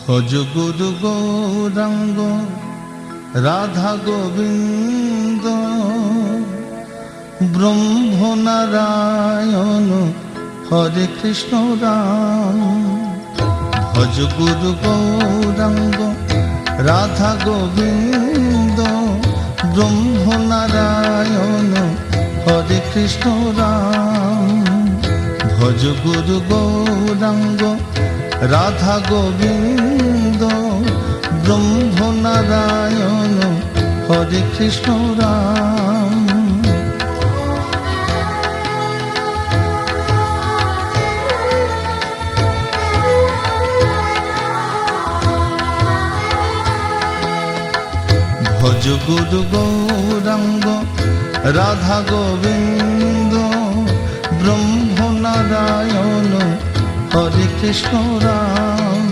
ভজ গুরু গৌরাঙ্গ রাধা গোবিন্দ ব্রহ্ম নারায়ণ হরে কৃষ্ণ রাম। ভজ গুরু গৌরাঙ্গ রাধা গোবিন্দ ব্রহ্ম নারায়ণ হরে কৃষ্ণ রাম। ভজ গুরু গৌরাঙ্গ রাধা গোবিন্দ ব্রহ্ম নারায়ণ হরে কৃষ্ণ রাম। ভজ গুরু গৌরাঙ্গ রাধা গোবিন্দ ব্রহ্ম নারায়ণ হরে কৃষ্ণ রাম।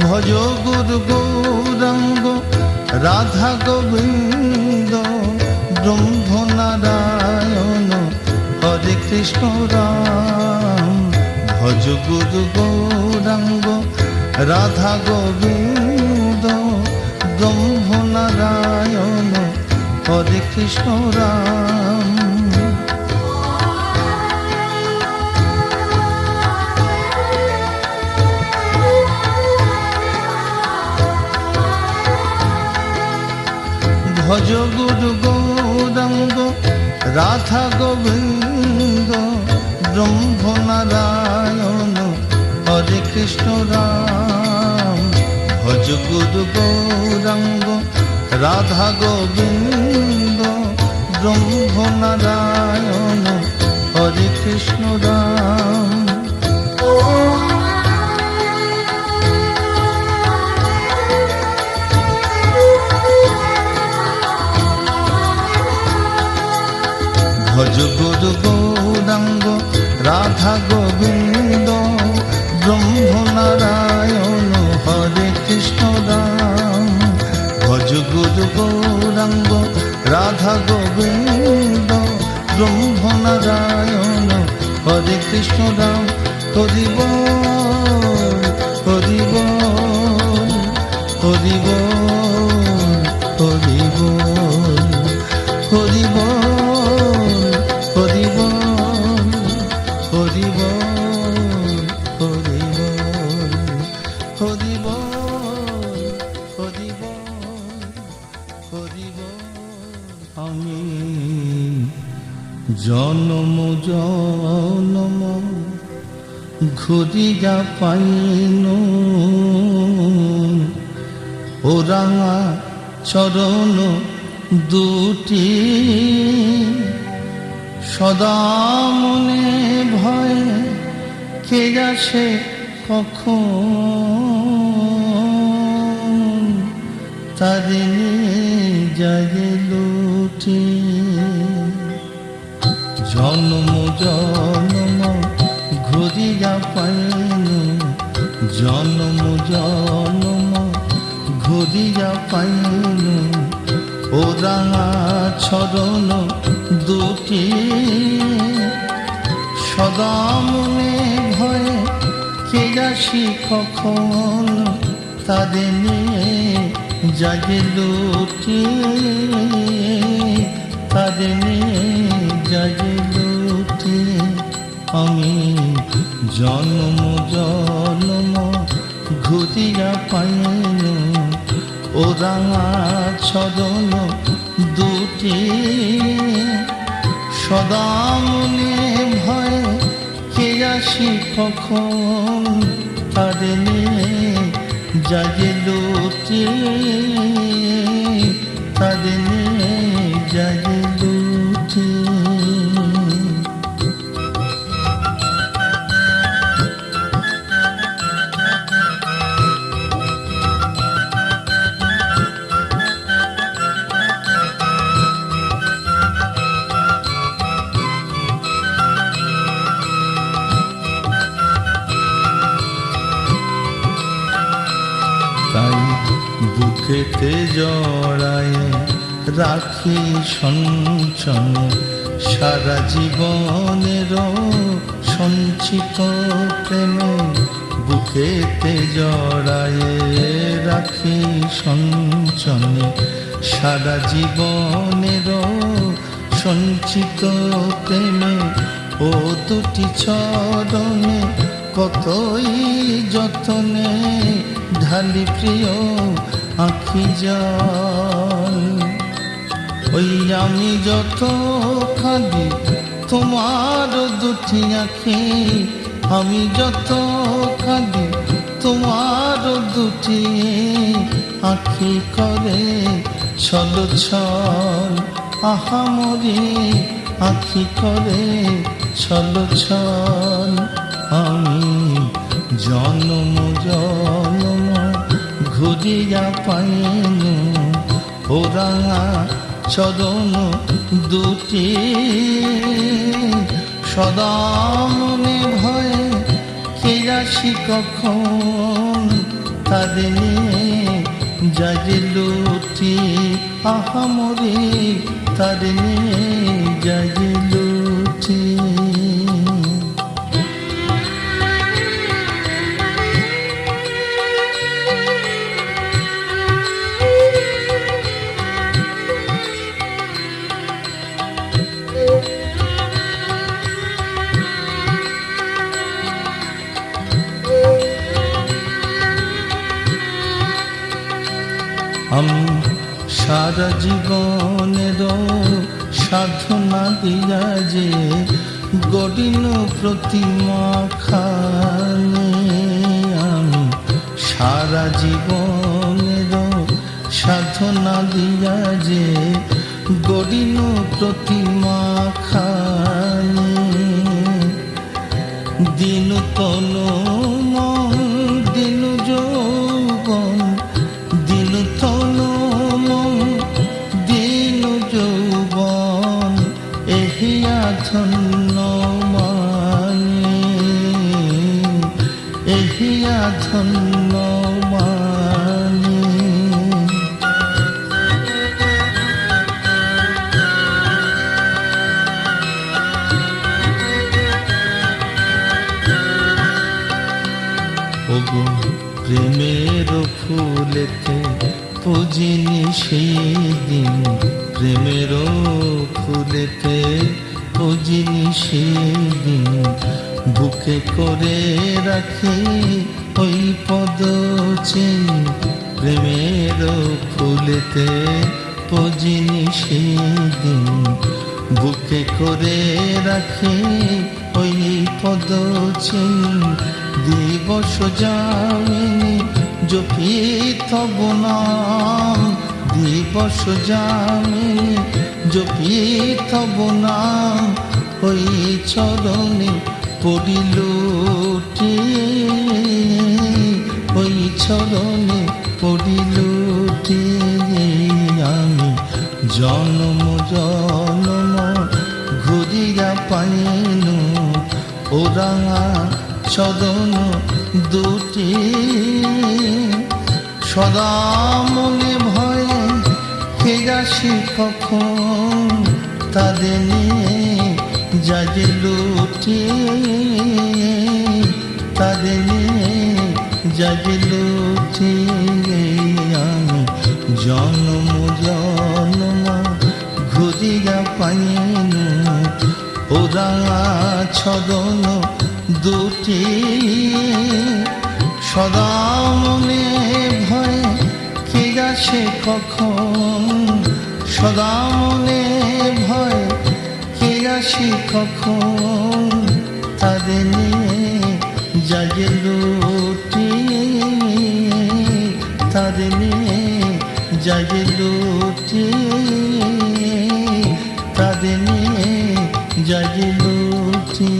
ভজ গুরু গৌরাঙ্গ রাধা গোবিন্দ ব্রহ্ম নারায়ণ হরে কৃষ্ণ রাম। ভজ গুরু গৌরাঙ্গ রাধা গোবিন্দ ব্রহ্ম নারায়ণ হরে কৃষ্ণ রাম। ভজ গুরু গৌরাঙ্গ রাধা গোবিন্দ ব্রহ্ম নারায়ণ হরে কৃষ্ণ রাম। ভজ গুরু গৌরাঙ্গ রাধা গোবিন্দ ব্রহ্ম নারায়ণ হরে কৃষ্ণ রাম। ভজ গুরু গৌরাঙ্গ রাধা গোবিন্দ ব্রহ্ম নারায়ণ হরে কৃষ্ণ রাম। ভজ গুরু গৌরাঙ্গ রাধা গোবিন্দ ব্রহ্ম নারায়ণ হরে কৃষ্ণ রাম। হরি বল হরি বল হরি বল হরি বল হরি বল হরি বল হরি বল হরি বল হরি বল হরি বল হরি বল। আমি জনম জনম ঘুরিয়া পাইন ও রাঙা চরণ দুটি সদা মনে ভয় কে আসে কখন তারিণী যায় লুটি। জন্ম জন্ম ঘুরিয়া ঘুরিয়া পাইনু জন্ম জন্ম ঘুরিয়া পাইনু ও রাঙা চরণ দুটি সদা মনে ভয়ে কে আসি কখন তাদের নিয়ে জাগে লুটি তাদের নিয়ে জাগে লুটি আমি জন্ম জন্ম ঘুরিয়া পাইনু ও রাঙা চরণ দুটি সদা মনে ভয় কে আসি কখন তাদের নিয়ে জাগে লুটি তাদের নিয়ে জাগে লুটি তাই বুকেতে জড়ায় রাখি সঞ্চনে সারা জীবনের সঞ্চিত প্রেমে বুকেতে জড়ায় রাখি সঞ্চনে সারা জীবনের সঞ্চিত প্রেমে ও দুটি চরণে কতই যতনে ঢালি প্রিয় আঁখি জল ওই আমি যত কাঁদি তোমার দুটি আঁখি আমি যত কাঁদি তোমার দুটি আঁখি করে ছল ছল আহামরি আঁখি করে ছল ছল আমি জন্ম জন্ম ঘুরিয়া পাইনু ও রাঙা চরণ দুটি সদা মনে ভয়ে কে আসি কখন তাদের নিয়ে জাগে লুটি আহামরি তাদের নিয়ে জাগে লুটি আমি সারা জীবনের সাধনা দিয়া যে গড়িল প্রতিমা খানে আমি সারা জীবনের সাধনা দিয়া যে গড়িল প্রতিমা খানে দিন তনু মন দিন যৌবন দিন তনু মন দিন যৌবন এহিয়া ধন্য মানে এহিয়া ধন্য মানে ওগো প্রেমের ফুলেতে পুজিনি সেই দিন প্রেমের ফুলেতে পুজিনি সেই দিন বুকে করে রাখি ওই পদ চিন প্রেমের ফুলেতে পুজিনি সেই দিন বুকে করে রাখি ওই পদ চিন দিবস যামিনী জপি তব নাম দিবস যামিনী জপি তব নাম ওই চরণে পড়িলুটি ওই চরণে পড়িলুটি আমি জন্ম জন্ম ঘুরিয়া পাইনু ও রাঙা চরণ দুটি সদা মনে ভয়ে কে আসি কখন তাদের নিয়ে যাই লুটি তাদের নিয়ে যাই লুটি আমি জন্ম জন্ম ঘুরিয়া পাইনু ওরা চরণ দুটি সদা মনে ভয় কে আসে কখন সদা মনে ভয় কে আসে কখন তাদের নিয়ে যাই লুটি তাদের নিয়ে যাই লুটি তাদের নিয়ে যাই লুটি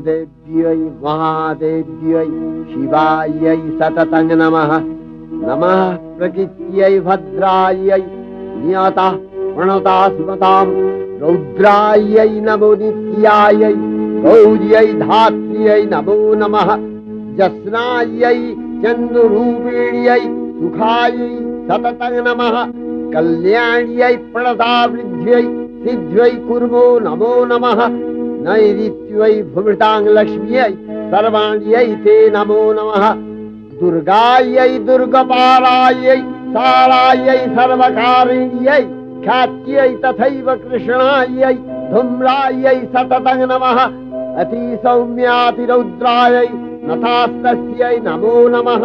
देव्यै महादेव्यै शिवायै सततं नमः नमः प्रकृत्यै भद्रायै नियतः प्रणता स्मतां रौद्रायै नमो नित्यायै गौर्यै धात्र्यै नमो नमः जस्नायै चन्द्ररूपिण्यै सुखायै सततं नमः कल्याण्यै प्रणतावृद्ध्यै सिद्ध्यै कुर्मो नमो नमः नैऋत्यै भूमृतां लक्ष्म्यै सर्वाण्यै ते नमो नमः दुर्गायै दुर्गपालायै सारायै सर्वकारिण्यै ख्यात्यै तथैव कृष्णायै धूम्रायै सततं नमः अतिसौम्यातिरौद्रायै नथास्तस्यै नमो नमः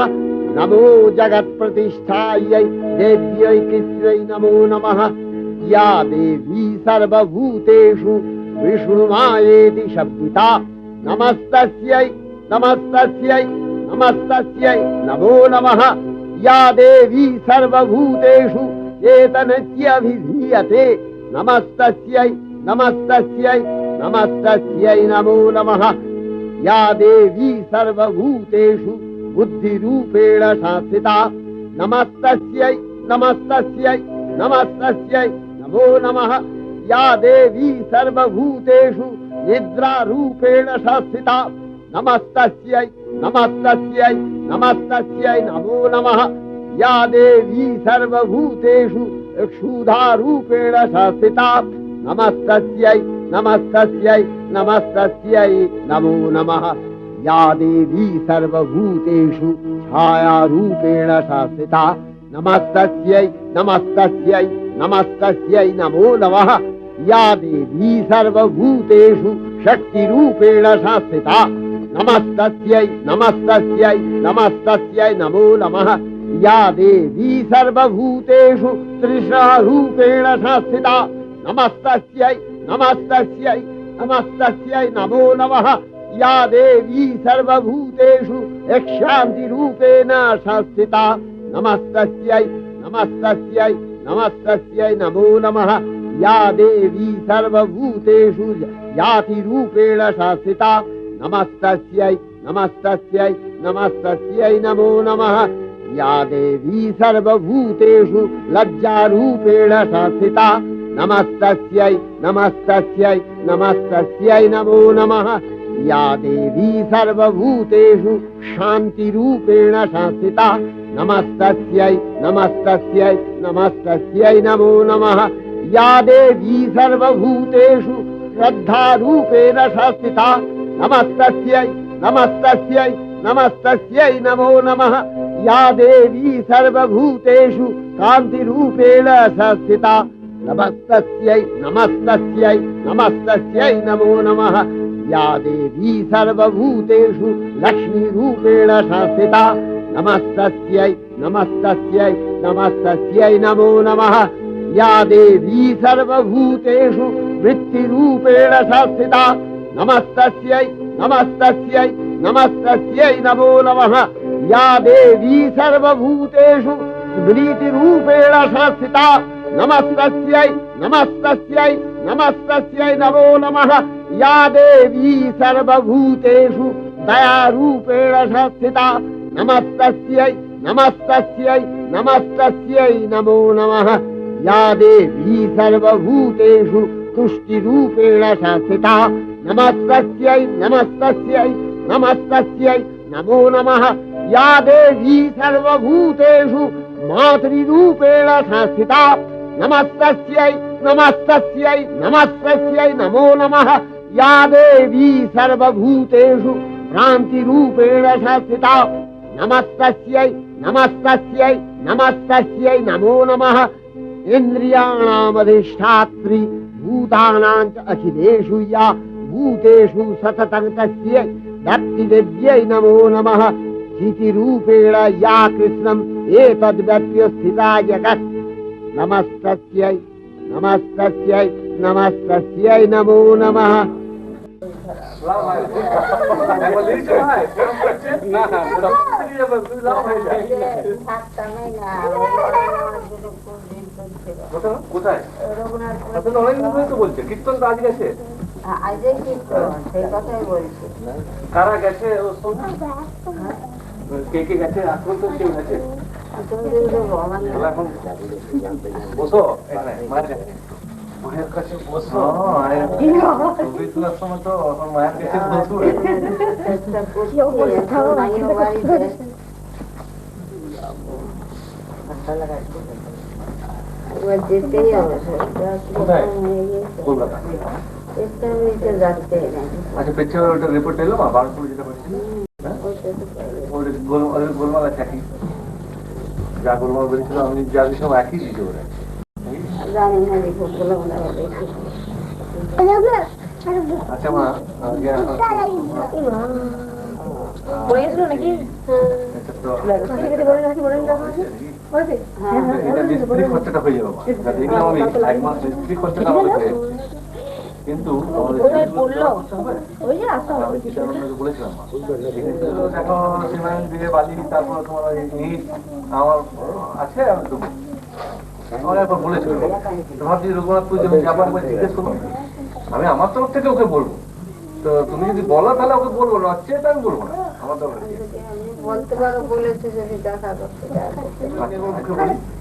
नमो जगत्प्रतिष्ठायै देव्यै कृत्यै नमो नमः या देवी सर्वभूतेषु विष्णुमायेति शब्दिता नमस्तस्यै नमस्तस्यै नमस्तस्यै नमो नमः या देवी सर्वभूतेषु चेतनत्यभिधीयते नमस्तस्यै नमस्तस्यै नमस्तस्यै नमो नमः या देवी सर्वभूतेषु बुद्धिरूपेण संस्थिता नमस्तस्यै नमस्तस्यै नमस्तस्यै नमो नमः या देवी सर्वभूतेषु निद्रारूपेण संस्थिता नमस्तस्यै नमस्तस्यै नमस्तस्यै नमो नमः या देवी सर्वभूतेषु क्षुधारूपेण संस्थिता नमस्तस्यै नमस्तस्यै नमस्तस्यै नमो नमः या देवी सर्वभूतेषु छायारूपेण संस्थिता नमस्तस्यै नमस्तस्यै नमस्तस्यै नमो नमः या देवी सर्वभूतेषु शक्तिरूपेण संस्थिता नमस्तस्यै नमस्तस्यै नमस्तस्यै नमो नमः या देवी सर्वभूतेषु तृष्णारूपेण संस्थिता नमस्तस्यै नमस्तस्यै नमस्तस्यै नमो नमः या देवी सर्वभूतेषु शान्तिरूपेण संस्थिता नमस्तस्यै नमस्तस्यै नमस्तस्यै नमो नमः या देवी सर्वभूतेषु जातिरूपेण संस्थिता नमस्तस्यै नमस्तस्यै नमस्तस्यै नमो नमः या देवी सर्वभूतेषु लज्जारूपेण संस्थिता नमस्तस्यै नमस्तस्यै नमस्तस्यै नमो नमः या देवी सर्वभूतेषु शान्तिरूपेण संस्थिता नमस्तस्यै नमस्तस्यै नमस्तस्यै नमो नमः या देवी सर्वभूतेषु श्रद्धारूपेण संस्थिता नमस्तस्यै नमस्तस्यै नमस्तस्यै नमो नमः या देवी सर्वभूतेषु कान्तिरूपेण संस्थिता नमस्तस्यै नमस्तस्यै नमस्तस्यै नमो नमः या देवी सर्वभूतेषु लक्ष्मीरूपेण संस्थिता नमस्तस्यै नमस्तस्यै नमस्तस्यै नमो नमः या देवी सर्वभूतेषु वृत्तिरूपेण संस्थिता नमस्तस्यै नमस्तस्यै नमस्तस्यै नमो नमः या देवी सर्वभूतेषु स्मृतिरूपेण संस्थिता नमस्तस्यै नमस्तस्यै नमस्तस्यै नमो नमः या देवी सर्वभूतेषु दयारूपेण संस्थिता नमस्तस्यै नमस्तस्यै नमस्तस्यै नमो नमः या देवी सर्वभूतेषु तुष्टिरूपेण संस्थिता नमस्तस्यै नमस्तस्यै नमस्तस्यै नमो नमः या देवी सर्वभूतेषु मातृरूपेण संस्थिता नमस्तस्यै नमस्तस्यै नमस्तस्यै नमो नमः या देवी सर्वभूतेषु भ्रान्तिरूपेण संस्थिता नमस्तस्यै नमस्तस्यै नमस्तस्यै नमो नमः इन्द्रियाणामधिष्ठात्री भूतानां च अखिलेषु या भूतेषु सततं तस्यै दत्तिदेव्यै नमो नमः स्थितिरूपेण या कृष्णम् एतद्व्यप्य स्थिता जगत् नमस्तस्यै नमस्तस्यै नमस्तस्यै नमो नमः কোথায় বলছে কীর্তন তো আজ গেছে কারা গেছে কে কে গেছে এখন তো কেউ গেছে এখন বসো এখানে মায়ের কাছে মায়ের কাছে বসো ছবি তোলার সময় তো মায়ের কাছে বসো যেতেই হবে কলকাতা আচ্ছা পেছনে ওটা রিপোর্ট এলো মা বারোপুর যেটা বলছি গোলমাল আছে একই যা গোলমাল বলেছিল আমি যা সব একই দিতে ওরা জানি না আচ্ছা মা নাকি এটা মিস্ত্রি খরচাটা হয়ে যাবে মা দেখলাম আমি এক মাস মিস্ত্রি খরচাটা আমাদের হয়ে যাবে কিন্তু বলেছিলাম দেখো সিমেন্ট দিয়ে বালি তারপর তোমার ইট আমার আছে আমি দেবো আমার একবার বলেছিল ভাবছি রঘুনাথপুর যেমন যাবার জিজ্ঞেস করবো আমি আমার তরফ থেকে ওকে বলবো তো তুমি যদি বলো তাহলে ওকে বলবো না হচ্ছে এটা আমি বলবো না আমার তরফ থেকে বলতে পারো বলেছে যদি দেখা করতে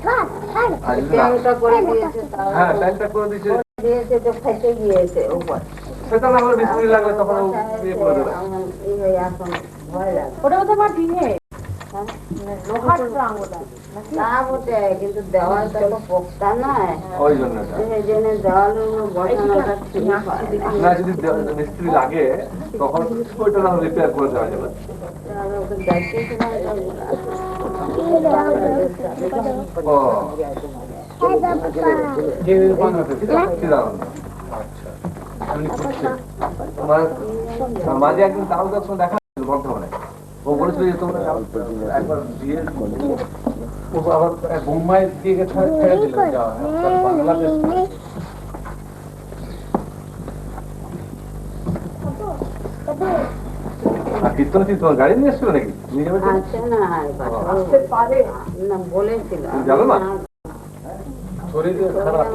হ্যাঁ টাইমটা করে দিয়েছে দিয়েছে তো ফেটে গিয়েছে উপর সেটা না হলে বিস্কুট লাগবে তখন ইয়ে করে দেবে এখন ভয় লাগে ওটা তো আমার ডিঙে লোহার আঙুলা তা বটে কিন্তু দেওয়ালটা তো পোক্তা নয় ওই জন্য সেই জন্য দেওয়ালের বসানোটা ঠিক হয় না যদি মিস্ত্রি লাগে তখন ওইটা না রিপেয়ার করে দেওয়া যাবে ওকে দেখতে মাঝে একদিন তাহলে দেখা বর্ধমানে ও বলেছিল যে তোমরা একবার বিয়ে আবার মুম্বাই দিয়ে ছেড়ে দিল বাংলাদেশ কীর্তন কি তোমার গাড়ি নিয়ে এসছিল নাকি নিয়ে যাবে আছে না আসতে পারে না বলেছিল যাবে না শরীর খারাপ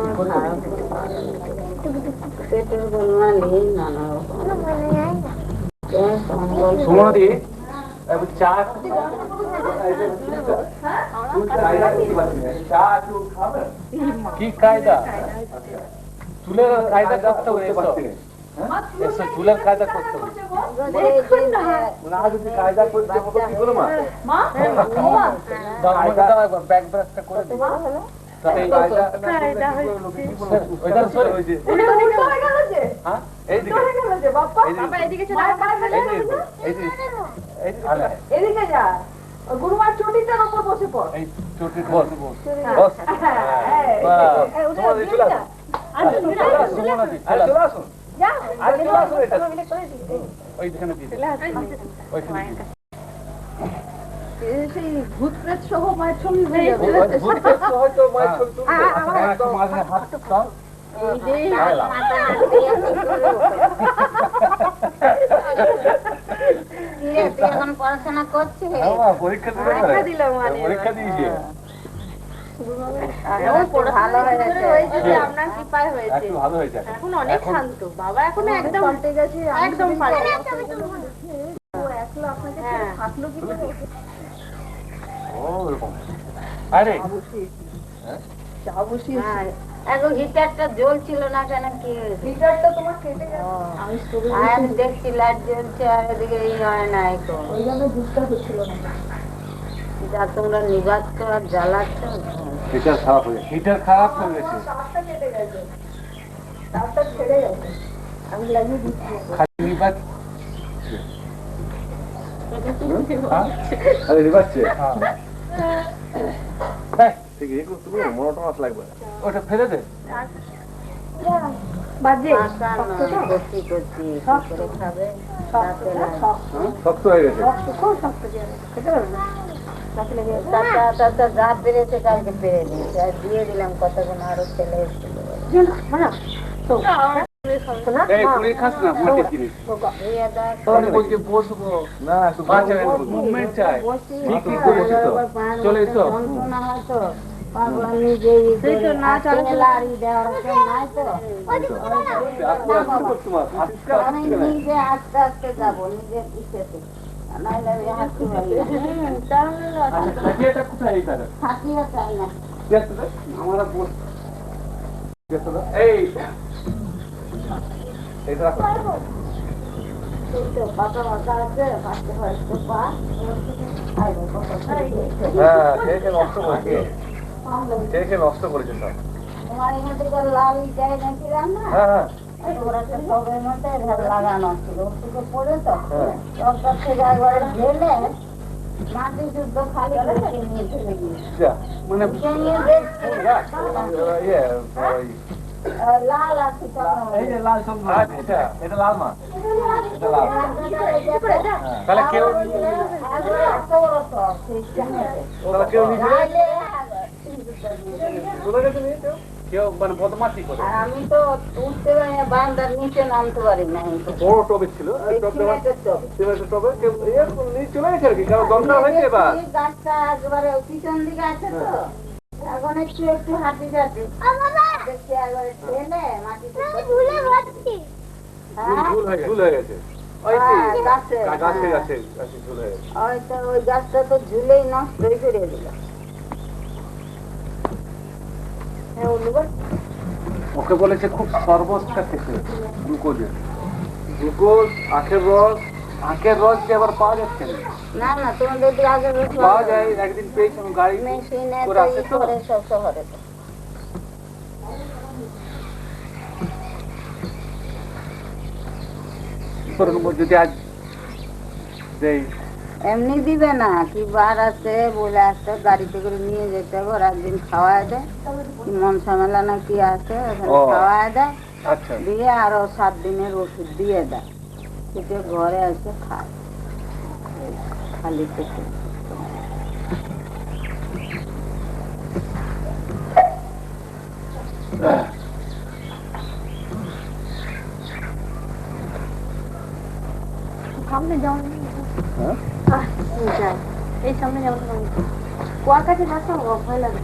পেটের গোলমালি নানা রকম সুমনাদি চা কি কায়দা চুলের কায়দা করতে পারছি চুলের কায়দা করতে না যদি কায়দা করতে কি করো মা ব্যাগ ব্যাগটা করে দিই এদিকে যা গুরুমার চটিটার উপর বসে পড় এই চটি বস বস চলে আসুন যাও আর কি বাস এটা মিলে করে দিতে ওইখানে দিয়ে ওইখানে দিয়ে সেই ভূত প্রেত সহ মায়ের ছবি হয়ে যাবে হয়তো মায়ের ছবি তুলবে একদম মাঝে হাত দাও এই যে মাথা দিয়ে তুই এখন পড়াশোনা করছিস? পরীক্ষা পরীক্ষা দিলাম মানে পরীক্ষা দিয়েছে এখন ভালো হয়েছে। হয়েছে যে আপনার কৃপায় হয়েছে একটু ভালো হয়েছে এখন অনেক শান্ত বাবা এখন একদম পাল্টে গেছে একদম পাল্টে গেছে ও একলা আপনাকে ছেড়ে থাকলো কি করে ও এরকম আরে চা বসিয়ে হ্যাঁ, এখন হিটারটা জ্বলছিল না কেন কি হয়েছে? হিটারটা তোমার কেটে গেছে আমি স্টোরে আর আমি দেখছি লাইট জ্বলছে আর এদিকে এই হয় না তো ওই জন্য দুধটা হচ্ছিল না যা তোমরা নিবাচ্ছ আর জ্বালাচ্ছ হিটার খারাপ হয়ে হিটার খারাপ হয়ে গেছে তারটা কেটে গেছে তারটা ছেড়ে গেছে আমি লাগিয়ে দিচ্ছি খালি নিবাত আরে নিবাচ্ছে হ্যাঁ ঠিক আছে তুমি মোনোটোনাস লাগবে ওটা ফেলে দে বাজে মাথা নয় করছি করছি কি করে খাবে রাতে লাগে। শক্ত হয়ে গেছে খুব শক্ত যাবে খেতে পারবে না রাতে লেগে যাবে তারটা যা পেরেছে কালকে পেরে দিয়েছে আর দিয়ে দিলাম কতক্ষণ আরো ছেলে এসেছিল মানে তো না এই পুরি খাস না মাটি জিনিস দিয়ে দেখ তাহলে বলকে বসবো না একটু বাঁচা মুভমেন্ট চাই বিক্রি করেছি তো চলে এসো যন্ত্রণা হয় তো পাগলা নিজেই না লাড়ি দেওয়ার কেউ নাই তো আমি নিজে আস্তে আস্তে যাবো নিজের ইচ্ছেতে নাহলে আমি হাঁটতে পারি না। এটা কোথায় এই তারা থাকিও চাই না আমরা বস এই এটা রাখো তো পাতা মাথা আছে পাশে হয়তো পা হ্যাঁ দেখে নষ্ট করেছে দেখে নষ্ট করেছে সব তোমার এখান থেকে লাল যায় নাকি রান্না হ্যাঁ ওরা তো সবের মধ্যে লাগানো ছিল ওটুকু পড়ে তো সবটা থেকে একবারে ঢেলে মাটি শুদ্ধ খালি করে নিয়ে চলে গিয়েছে যা মানে নিয়ে দেখছে ইয়ে ওই লাল আছে এই যে লাল সব আচ্ছা এটা লাল মাছ এটা লাল তাহলে কেউ তাহলে কেউ নিয়ে চলে গেছে নিয়ে কেউ মানে বদমাশি করে আর আমি তো উঠতে পারি না বারান্দার নিচে নামতে পারি না বড় টবে ছিল এই টবে সিমেন্টের টবে কেউ নিয়ে চলে গেছে আর কি কারণ দরকার হয়েছে এবার গাছটা একবারে পিছন দিকে আছে তো এখন একটু একটু হাঁটি যাচ্ছে দেখছি একবারে ঠেলে মাটিতে ঝুল হয়ে গেছে ওই গাছে গাছে গাছে গাছে ঝুল হয়ে গেছে হয়তো ওই গাছটা তো ঝুলেই নষ্টই করে দিল ওকে বলেছে খুব সর্বস্তা খেতে গ্লুকোজের গ্লুকোজ আখের রস যে আবার পাওয়া যাচ্ছে না না না তোমাদের দিকে আগে পাওয়া যায় একদিন পেয়েছিলাম গাড়ি মেশিনে করে আসে তো করে সব শহরে তো যদি আজ দেই এমনি দিবে না কি বার আছে বলে আসতে গাড়িতে করে নিয়ে যেতে হবে ওরা একদিন খাওয়ায় দেয় কি মনসা মেলা না কি আছে ওখানে খাওয়ায় দেয় আচ্ছা দিয়ে আরো 7 দিনের ওষুধ দিয়ে দেয় সেটা ঘরে এসে খায় খালি পেটে সামনে যাও যাই এই সামনে যাও কুয়ার কাছে যাচ্ছ ভয় লাগে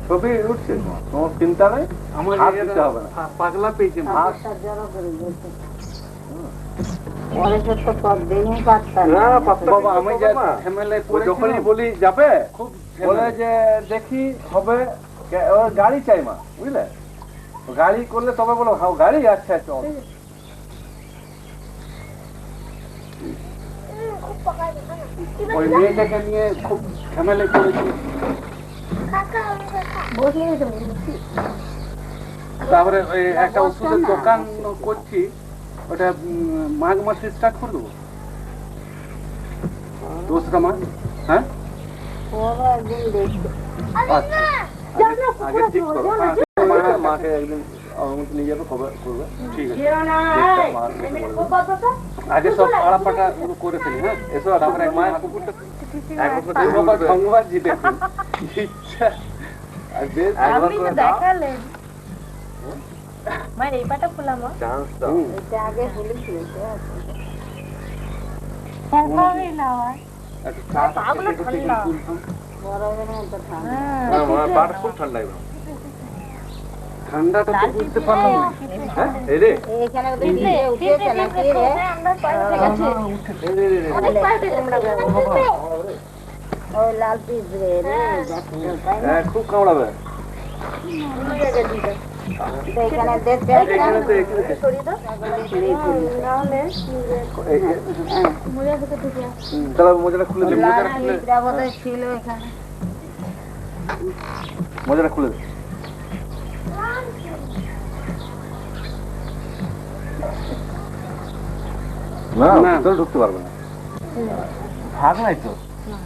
ছবি উঠছে তোমার চিন্তা নেই আমার দিতে হবে না পাগলা পেয়েছে মাছ জড়ো করে দিয়েছে পরে তো কতদিনই পারতাম না বাবা আমি যখনই বলি যাবে খুব বলে যে দেখি হবে ওর গাড়ি চাই মা বুঝলে গাড়ি করলে তবে বলো হাও গাড়ি আচ্ছা চল ওই মেয়েটাকে নিয়ে খুব ঝামেলা করেছি তারপরে ওই একটা ওষুধের দোকান করছি ওটা মাঘ মাসে স্টার্ট করে দেবো দোসরা মাস হ্যাঁ একদিন দেখতে আচ্ছা আগে ঠিক করো। মাকে একদিন আমার মতো নিয়ে যাবে, খবর করবে। ঠিক আছে, আগে সব পাড়া পাটা করে ফেলি। হ্যাঁ, এসো আমরা এক মায়ের কুকুরটা এক বছর ধন্যবাদ জিতে ইচ্ছা আর বেশ একবার করে দাও। মায়ের এই পাটা খোলা মা চান্স দাও। এটা আগে বলেছিল একটু চা পাগুলো ঠান্ডা। বরফের মতো ঠান্ডা। হ্যাঁ, আমার পাটা খুব ঠান্ডা একদম। ঠান্ডাটা তো বুঝতে পারলাম না। হ্যাঁ, এই রে এইখানে উঠেছে নাকি রে? ওই লাল পিস রে রে হ্যাঁ, খুব কামড়াবে। এখানে দেখতে এখানে তো এখানে তাহলে মোজাটা খুলে দে, মোজাটা খুলে ছিল এখানে মোজাটা খুলে দে। না ভিতরে ঢুকতে পারবে না, ভাগ নাই তো,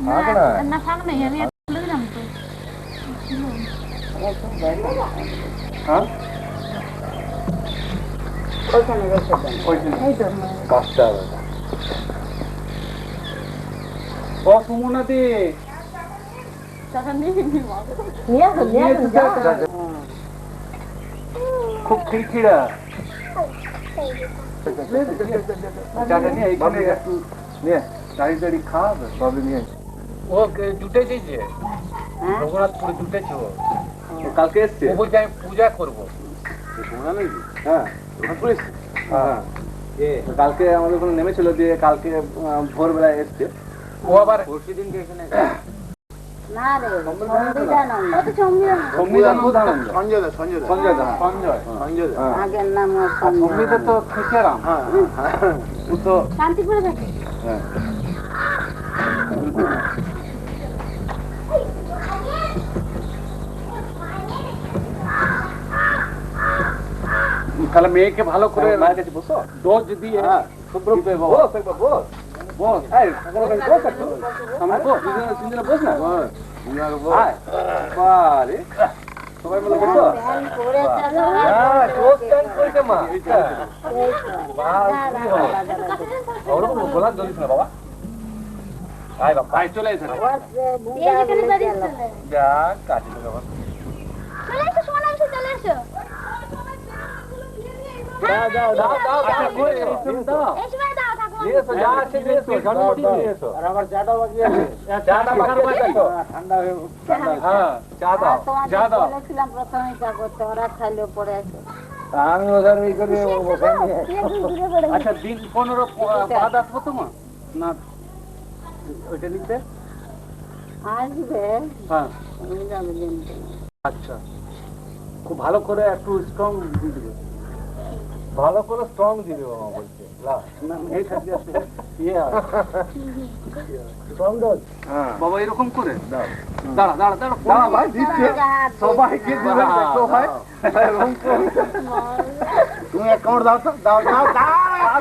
ভাগ না। না থাক না আমি খুলে দিলাম তো হ্যাঁ, ওইখানে রেখে দেন ওইখানে কাজটা হবে। ও সুমনাদি খুব খিড়খিড়া। চাটা নিয়ে এইখানে একটু নিয়ে দাঁড়িয়ে দাঁড়িয়ে খাওয়াবে, তবে নিয়ে ও জুটেছে যে রঘুনাথপুরে জুটেছে। ও কালকে এসছে, ও বলছে আমি পূজা করবো। হ্যাঁ, হ্যাঁ, কালকে আমাদের ওখানে নেমেছিল, দিয়ে কালকে ভোরবেলায় এসছে। ও আবার পরশু দিনকে এখানে না রে আগের নাম সঞ্জয় তো খেচারাম। হ্যাঁ, ও তো শান্তিপুরে থাকে। হ্যাঁ, তাহলে মেয়েকে ভালো করে মায়ের কাছে বসো, ডোজ দিয়ে শুভ্র বস, একবার বস বস, এই সকলের কাছে বস, একটু আমরা বস, তিনজনে বস না, আয় বারে সবাই মিলে বসো। হ্যাঁ, ডোজ টাইম কইতে মা এটা ওরকম বলা দলিস না বাবা। আয় বাবা, আয় চলে এসে যা কাটি তো বাবা। চলে এসো সোনা, এসো চলে এসো। দাও দাও দাও দাও, আচ্ছা কই দাও, এই সময় দাও ঠাকুর। নিয়ে এসো, যা আছে নিয়ে এসো, জন্মদিন নিয়ে এসো। আর আমার চাটা বাকি আছে, চাটা বাকি আছে তো ঠান্ডা হয়ে ঠান্ডা। হ্যাঁ, চা দাও, চা দাও। বলেছিলাম প্রথমে চা করতে, ওরা খাইলেও পরে আছে। আমি ওদের এই করে বসাই। আচ্ছা, দিন 15 বাদ আসবো তো মা না ওইটা নিতে? আসবে হ্যাঁ, আমি যাবো দিনকে। আচ্ছা, খুব ভালো করে একটু স্ট্রং দিয়ে দিবে, ভালো করে স্ট্রং দিয়ে দেবো বাবা বলছে। বাবা এরকম করে দাঁড়া দাঁড়া দাঁড়া দাঁড়া ভাই, দিচ্ছে সবাইকে দিবেন দেখো ভাই। তুমি এক কামড় দাও তো, দাও দাও দাও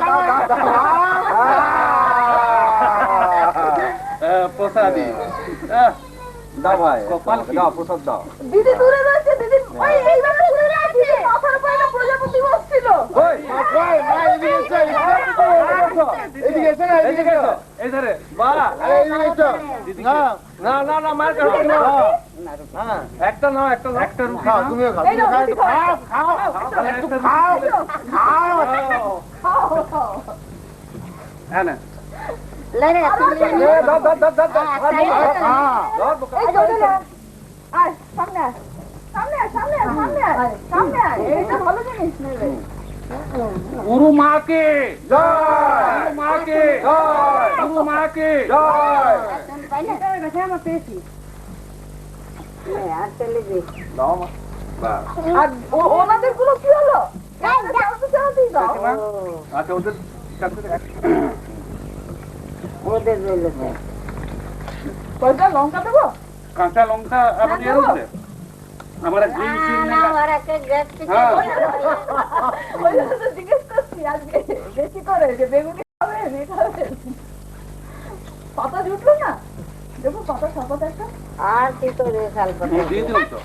দাও দাও প্রসাদি দাও ভাই, দাও প্রসাদ দাও। দিদি দূরে রয়েছে, দিদি ওই এইভাবে দূরে আছে, মাথার উপরে একটা প্রজাপতি বসছিল। ওই ওই মা এদিকে এসো, এদিকে এসো না, এদিকে এসো, এই ধরে মা, আরে এদিকে এসো। না না না না, মার কাছে না, হ্যাঁ একটা নাও, একটা নাও, একটা রুটি খাও, তুমিও খাও, তুমি খাও, একটু খাও খাও একটু খাও খাও। হ্যাঁ না লে রে তুমি দাও দাও দাও দাও দাও, এই চলে আয় সামনে আয়, সামনে আয়, সামনে আয়, সামনে আয়, সামনে আয়। এইটা ভালো জিনিস নেবে। গুরু মাকে জয়, গুরু মাকে জয়, গুরু মাকে জয়। আমার পেয়েছি। আর চলে যে দাও মা, বাহ। আর ওনাদের গুলো কি হলো? আচ্ছা, ওদের ওদের রইলেছে কয়টা লঙ্কা দেবো? কাঁচা লঙ্কা আপনি এর মধ্যে আমার গ্রিন চিলি না ওর একটা গ্যাস হ্যাঁ ওই জন্য তো জিজ্ঞেস করছি আজকে বেশি করে যে বেগুনি খাবে মেয়ে খাবে। পাতা জুটলো না, দেখো পাতা সাপাতা একটা। আর কি করে শাল পাতা দিয়ে দিলাম তো,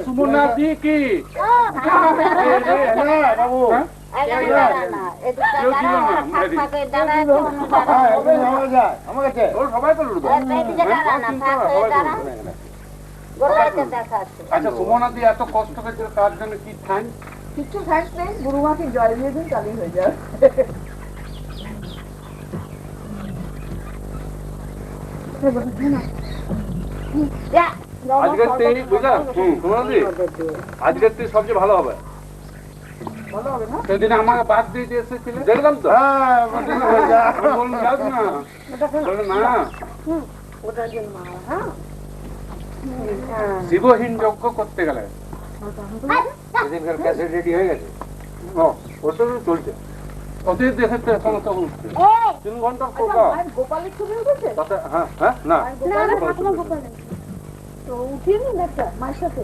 সুমনা দি কি বাবু সবাই তো আচ্ছা সুমনা দি এত কষ্ট করছিল তার জন্য কি থ্যাংক কিচ্ছু থ্যাঙ্কস নেই, গুরু মাকে জল দিয়ে দিন, চালু হয়ে যাবে। আজকের থেকে বুঝলা সুমনা দি আজকের থেকে সবচেয়ে ভালো হবে। ভালো হবে না? সেদিন আমাকে বাদ দিয়ে দিয়ে এসেছিলে দেখলাম তো না ওটার জন্য মা, হ্যাঁ জীবহীন যজ্ঞ করতে গেলে সেদিনকার ক্যাসেট রেডি হয়ে গেছে। ওটা তো চলছে ওদের দেশের তো এখন তো উঠছে 3 ঘন্টার প্রোগ্রাম। গোপালের ছবি উঠেছে হ্যাঁ হ্যাঁ না তো উঠিয়ে নিন একটা মায়ের সাথে।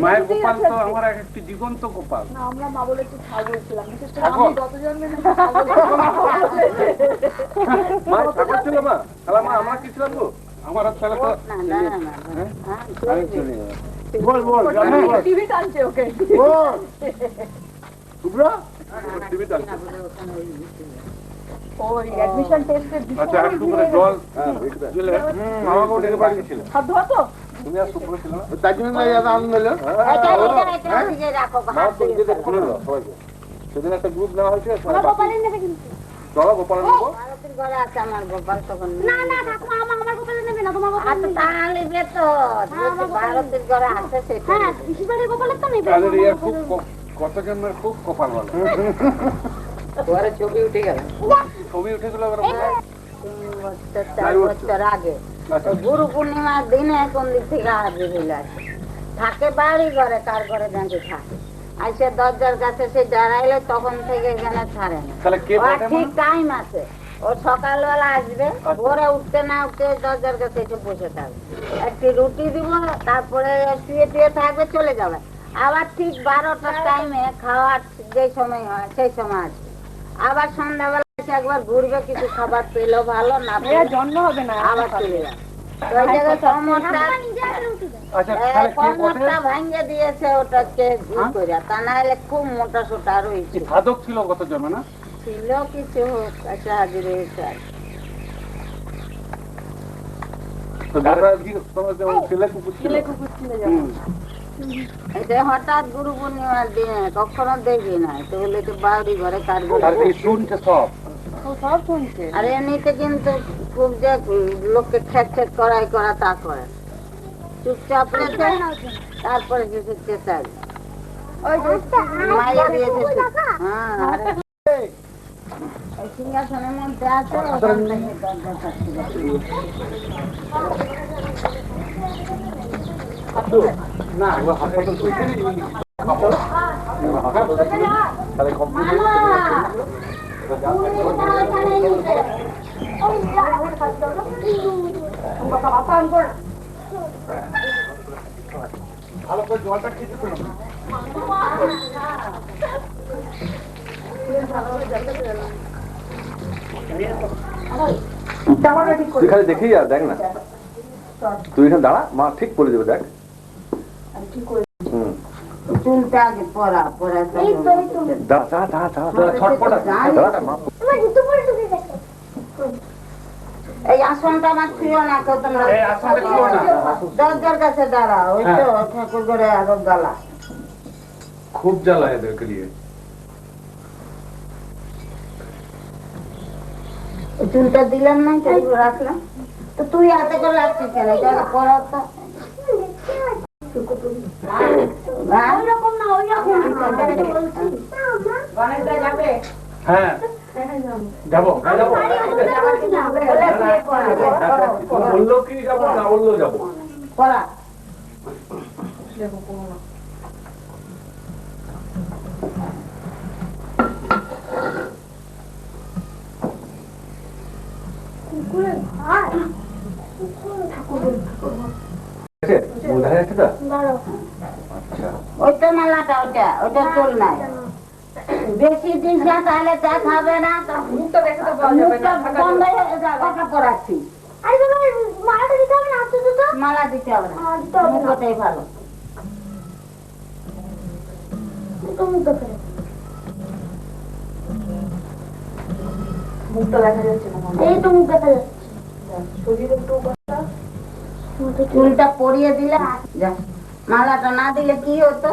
মায়ের গোপাল তো আমার একটি জীবন্ত গোপাল। না আমরা মা বলে একটু ছাগল ছিলাম, বিশেষ করে ছাগল? আমি গত জন্মে মা ঠাকুর ছিল মা তাহলে মা আমরা কি ছিলাম গো আমার তাহলে তো বল বল টিভি টানছে ওকে। শুভ্রা টিভি টানছে। ওই অ্যাডমিশন টেস্টে আচ্ছা একটু করে জল দিলে আমাকেও ডেকে পাঠিয়েছিল। হাত ধোয়া তো? তুমি আর শুভ্র ছিল না তার জন্য আনন্দ হলো। সেদিন একটা গ্রুপ নেওয়া হয়েছে চলো গোপাল নেবো। কত জন্মের খুব কপাল ভালো। ছবি উঠে গেল আগে গুরু পূর্ণিমার দিনে কোন দিক থেকে হাজির হইল আছে থাকে বাড়ি ঘরে কার ঘরে জানতে থাকে আইসে দরজার কাছে সে দাঁড়াইলে তখন থেকে এখানে ছাড়ে না। ঠিক টাইম আছে, ও সকালবেলা আসবে, ভোরে উঠতে না উঠতে দরজার কাছে এসে বসে থাকবে, একটি রুটি দিব, তারপরে শুয়ে টুয়ে থাকবে, চলে যাবে। আবার ঠিক 12টার টাইমে খাওয়ার যে সময় হয় সেই সময় আসবে। আবার সন্ধ্যাবেলা এসে একবার ঘুরবে, কিছু খাবার পেলেও ভালো, না জন্ম হবে না আবার চলে যাবে। ভাঙ্গে দিয়েছে ওটাকে তা না হলে খুব মোটা সোটা রয়েছে। সাধক ছিল কত জন্মে না ছিল কিছু কাছে হাজির হয়েছে। হঠাৎ গুরু পূর্ণিমার দিনে কখনো দেখি নাই, তো বলে তো বাড়ি ঘরে কার শুনছে সব সব শুনছে। আর এমনিতে কিন্তু খুব যে লোককে ঠেক ঠেক করাই করা তা করে, চুপচাপ রেখে তারপরে কিছু চেষ্টা মাইয়া দিয়েছে। হ্যাঁ সিংহাসনের মধ্যে আছে না তাহলে কমপ্লিট ভালো করে জলটা খেতে পেলাম। তুই খালি দেখেই আর দেখ না, তুই এখানে দাঁড়া, মা ঠিক বলে দেবে। দেখ চুলটা আগে পরা পরা এই আসনটা আমার ছিল না তো, তোমরা দরজার কাছে দাঁড়া, ওই তো ঠাকুর করে আরো জ্বালা খুব জ্বালা এদেরকে নিয়ে। চুলটা দিলাম না, রাখলাম তো, তুই হাতে করে রাখছিস কেন? এটা পরা তো হ্যাঁ যাবো বললো কি যাবো না বললেও যাবো। পড়া ওইটা মেলাটা, ওইটা ওইটা চুল নাই, বেশি দিন যা তাহলে দেখাবে না তো মুখটা দেখে তো পাওয়া যাবে না মুখটা বন্ধ হয়ে যাবে কথা পড়াচ্ছি আরে বাবা মালাটা দিতে হবে না তো তো মালা দিতে হবে না দিতে হবে না। মুখটাই ভালো তো মুখটা করে মুখটা দেখা যাচ্ছে না এই তো মুখ দেখা যাচ্ছে শরীর একটু কথা চুলটা পরিয়ে দিলে যা মালাটা না দিলে কি হতো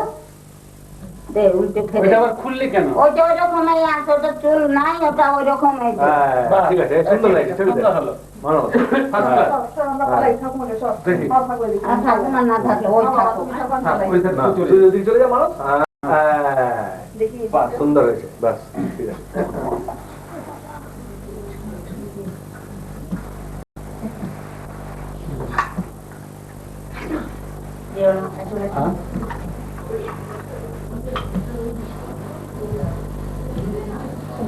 দে উল্টে ফেলে ওটা আবার খুললি কেন? ওইটা ওই রকমই আছে ওটা চুল নাই ওটা ওই রকমই হ্যাঁ, ঠিক আছে, সুন্দর লাগছে, সুন্দর হলো। ভালো হলো। হ্যাঁ, আমরা পালাই থাকুন না সব দেখি। সব থাকবে দেখি আর থাকুক আর না থাকলে ওই থাকুক হ্যাঁ, ওই দিকে ওদিকে চলে যা মানো। হ্যাঁ, দেখি বাহ, সুন্দর হয়েছে, বাস, ঠিক আছে। হ্যাঁ?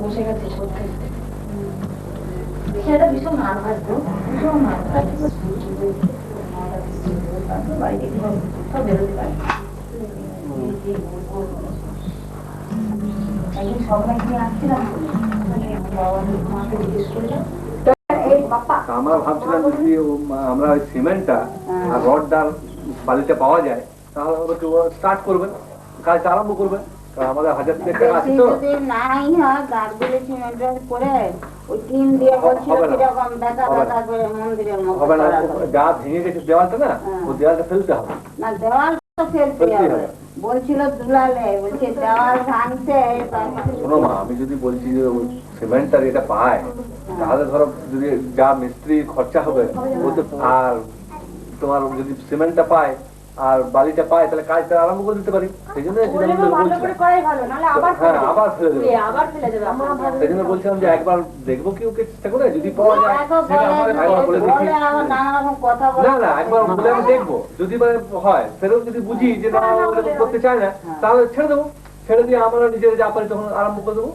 বসে গেছে সেটা ভীষণ নার্ভাস গো ভীষণ নার্ভাস বাড়ি থেকে সব বেরোতে পারে একদিন সবাই নিয়ে আসছিলাম বাবা মাকে জিজ্ঞেস করলাম এই বাপ্পা আমরা ভাবছিলাম যদি আমরা ওই সিমেন্টটা আর রডটা বালিটা পাওয়া যায় তাহলে আমরা স্টার্ট করবেন, কাজটা আরম্ভ করবেন। কারণ আমাদের 1000 টাকা আছে তো। যদি নাই হয় গার্গুলি সিমেন্টের করে ওই টিন দিয়ে বলছিল হবে না। কিরকম দেখা হবে না। দেখা করে মন্দিরের মতো হবে না, করা হবে। যা ভেঙে গেছে দেওয়ালটা না, ও দেওয়ালটা ফেলতে হবে। না দেওয়াল তো ফেলতে ফেলতেই হবে হবে। বলছিল দুলালে বলছে দেওয়াল ভাঙছে শোনো মা, আমি যদি বলছি যে ওই সিমেন্টটা এটা পায় তাহলে ধরো যদি যা মিস্ত্রি খরচা হবে ওতে, আর তোমার যদি সিমেন্টটা পায় আর বালিটা পায় তাহলে কাজটা আরম্ভ করে দিতে পারি। সেই জন্য ভালো করে করাই ভালো নাহলে আবার হ্যাঁ, আবার ফেলে দেবো। আবার ফেলে দেবে আমরা সেই জন্য বলছিলাম যে একবার দেখবো কি ওকে চেষ্টা করে, যদি পাওয়া যায় সেটা আমরা একবার বলে দেখি। বলে আবার নানা রকম কথা বলে না না, একবার বলে আমি দেখবো, যদি মানে হয় সেরকম যদি বুঝি যে না ও এরকম করতে চায় না তাহলে ছেড়ে দেবো, ছেড়ে দিয়ে আমরা নিজের যা পারি তখন আরম্ভ করে দেবো।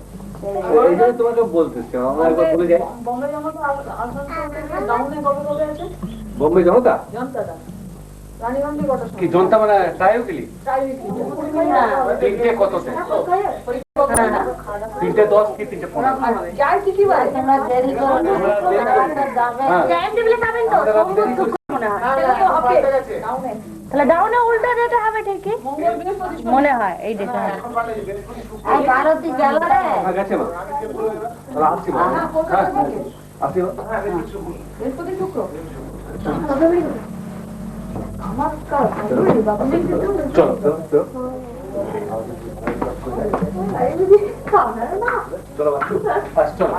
এই জন্য তোমাকে বলতেছি আমরা একবার বলে যাই। বম্বে জনতা আসানসোল ডাউনে কবে কবে আছে বোম্বে জনতা জনতাটা রানীগঞ্জে কত কি জনতা মানে ট্রাইও গেলি তিনটে কততে? তিনটে 10 কি তিনটে 15? যাই কি বলে তোমরা দেরি করো না, যাবে হ্যাঁ। টাইম টেবিলে যাবেন তো আমাদের রাত দেরি করছি। মনে হয় সেটা তো হবে ডাউনে তাহলে ডাউনে উল্টো ডেটে হবে ঠিকই মঙ্গল বৃহস্পতি মনে হয় এই ডেটে হবে এই ভারতী গেল রে হ্যাঁ, গেছে মা, তাহলে আসছি মা। হ্যাঁ, আসছি মা। বৃহস্পতি শুক্র আমার কাজ বাবা চলো চলো চলো চলো বাচ্চু, আস, চলো।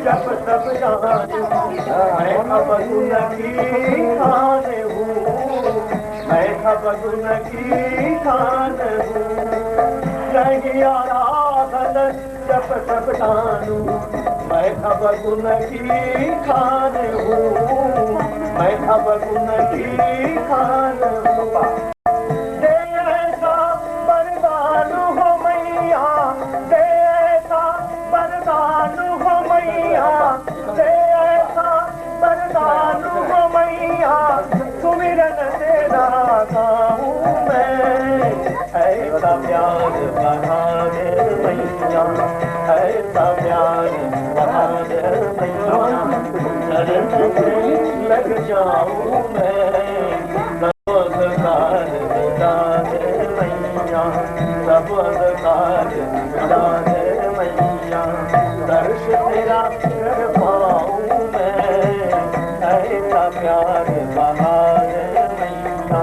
जब तब जानू मैं अब की खान हूँ मैं अब की खान हूँ नहीं आराधन जब तब जानू मैं अब की खान हूँ मैं अब की खान हूँ दे ऐसा वरदान हो मैया दे ऐसा वरदान हो मैया दे ऐसा वरदान हो मैया सुमिरन तेरा गाऊं मैं ऐसा प्यार बना दे मैया ऐसा प्यार बना दे मैया चरण में लग जाऊं मैं सब अधिकार मिटा दे मैया सब अधिकार मिटा दे मैया दर्श तेरा कर पाऊं मैं ऐसा प्यार बना दे मैया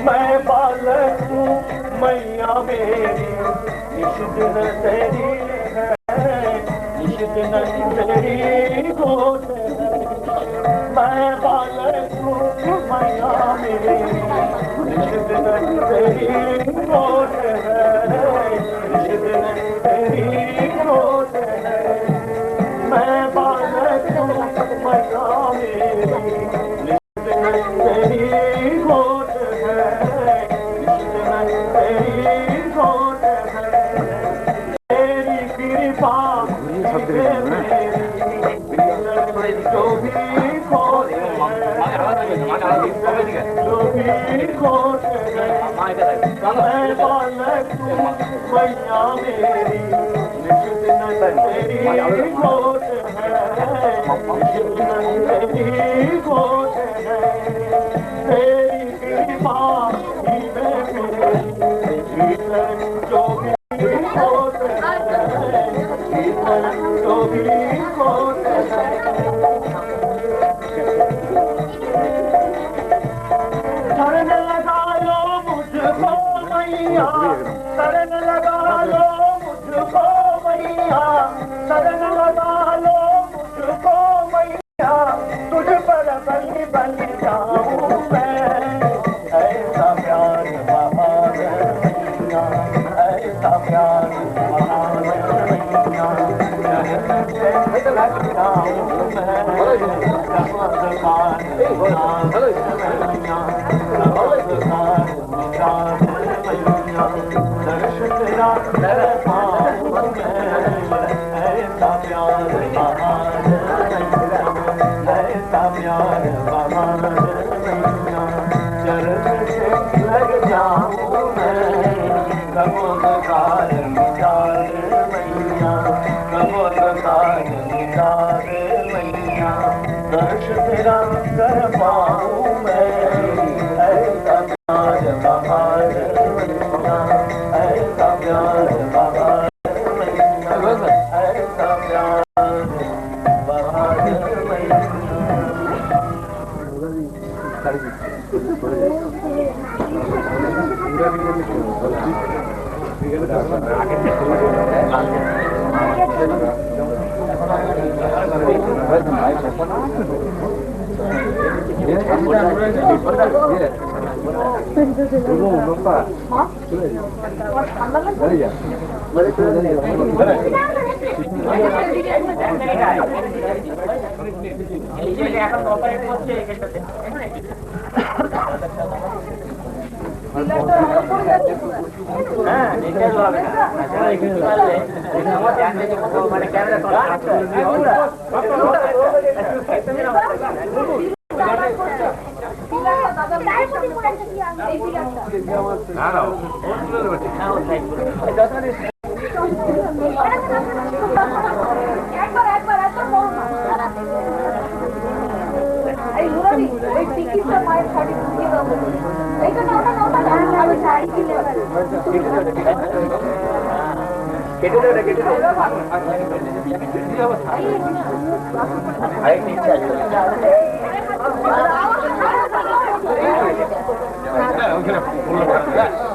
मैं बालक हूँ मैया मेरी निश दिन तेरी है निश दिन तेरी गोद है मैं बालक हूँ मैया मेरी निश दिन तेरी गोद है निश दिन तेरी गोद है मैं बालक हूँ मैया मेरी निश दिन तेरी गोद है निश दिन तेरी गोद है तेरी कृपा जो भी खोज जो भी खोज मैं बालक हूँ मैया मेरी निश्चित तेरी खोज है निश्चित तेरी खोज है तेरी कृपा ही मेरे भीतर जो भी खोज है भीतर जो भी खोज है शरण लगा लो मुझको मैया शरण लगा लो मुझको मैया शरण लगा लो मुझको मैया तुझ पर बलि बन जाऊं मैं ऐसा प्यार महान मैया ऐसा प्यार महान मैया लग जाऊं दर्श तेरा कर पाऊं मैं ऐसा प्यार बहार मैया ऐसा प्यार बहार मैया ऐसा प्यार बहार मैया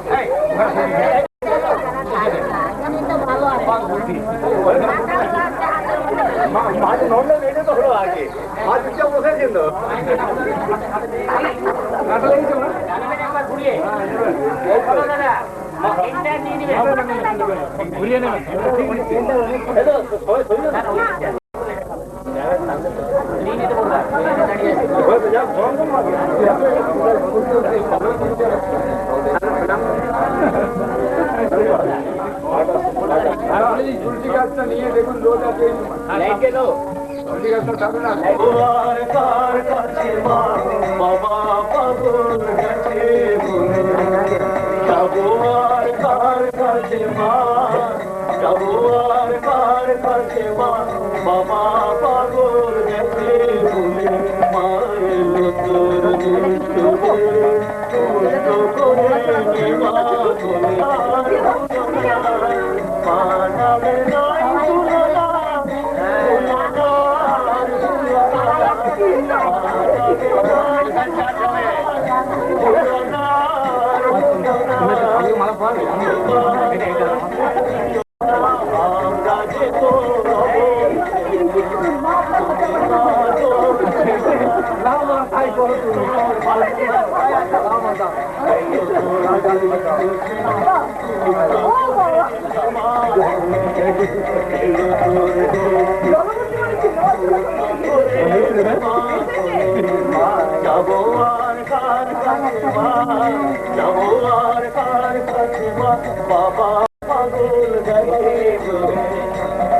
Hey! ভালো আছে মাছ নড়লে মেয়েটা তো হলো আগে মাছ দিকটা বসেছেন তো ঘুরিয়ে নেবেন ঝুলটি গাছটা নিয়ে দেখুন লোক আছে ঝুলটি গাছটা থাকবে না কার কাছে বাবা পাগল গেছে বলে যাবো আর কার কাছে যাবো আর কার কাছে বাবা পাগল গেছে বলে মায়ের তোর করে মা মানাবে নাই তুলনা যাবো আর কার কাছে যাবো আর কার কাছে বাবা পাগল গেছে বলে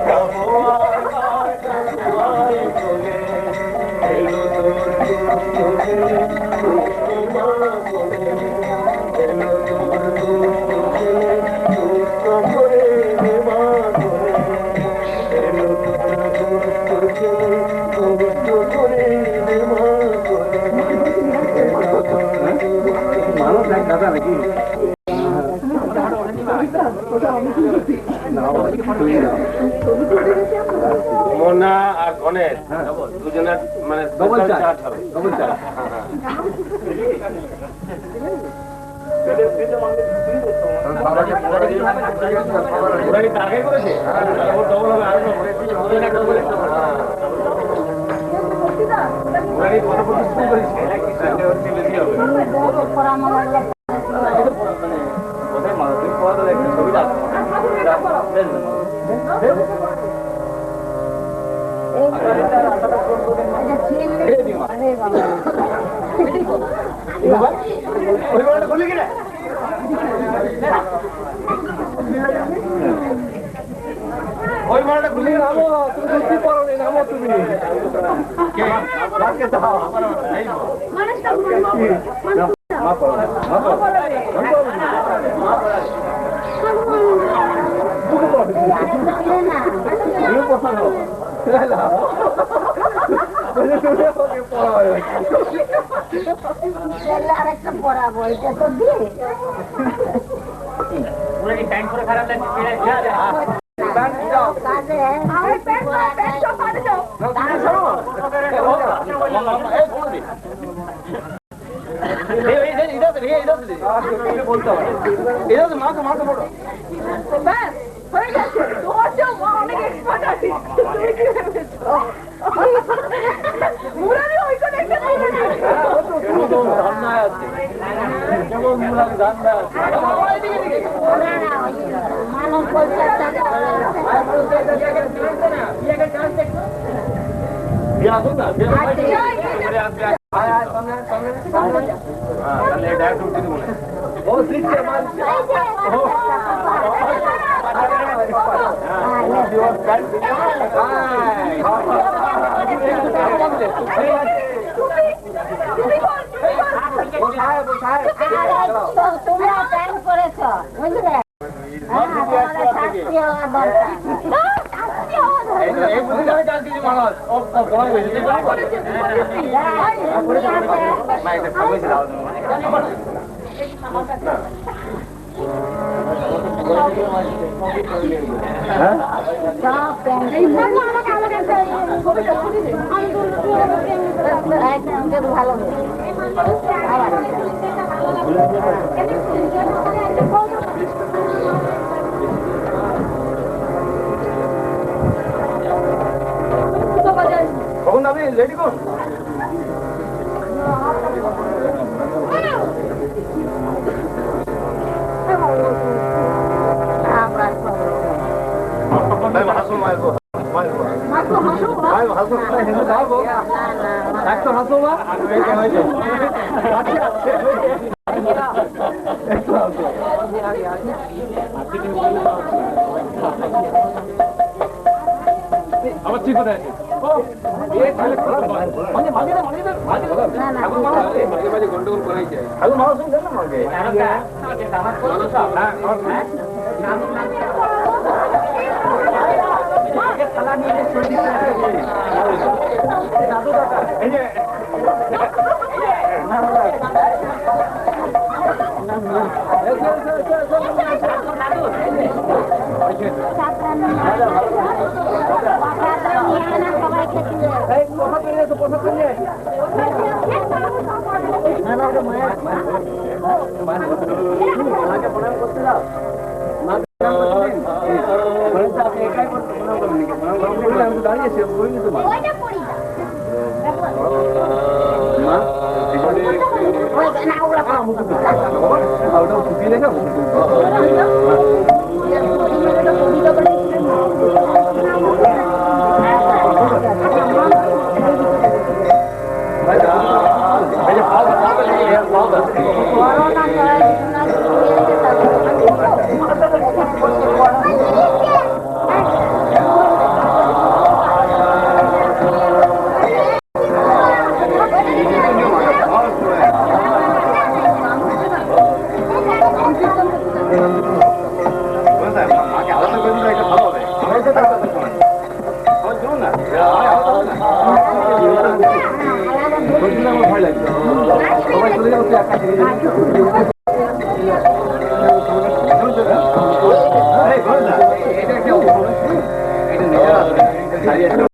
যাবো আর কার কাছে বলে এলো তোর মা বলে এলো তোর করে মা বলে এলো তোর করে মা মানুষ এক দাদা নাকি মোনা আর গণেশ দুজনের মানে ডবল চার্জ হবে ডবল চার্জ টার্গেট করেছে ডবল হবে আর ওই মালটা খুলে নামো তুমি বুঝতে পারো নি নামো তুমি আরেকটা পড়াবো এটা তো দিয়ে টাইম করে খারাপ লাগছে মানুষ তোমরা প্ল্যান করেছ বুঝলে ভালো কখন আপনি রেডি করুন। ডাক্তার হাসো বা আবার ঠিক কোথায় আছে? গন্ডগোল করাই যায়। দাঁড়িয়েছে ভয় লাগছে সবাই চলে যাবো তুই একা থেকে এটা একটা Hare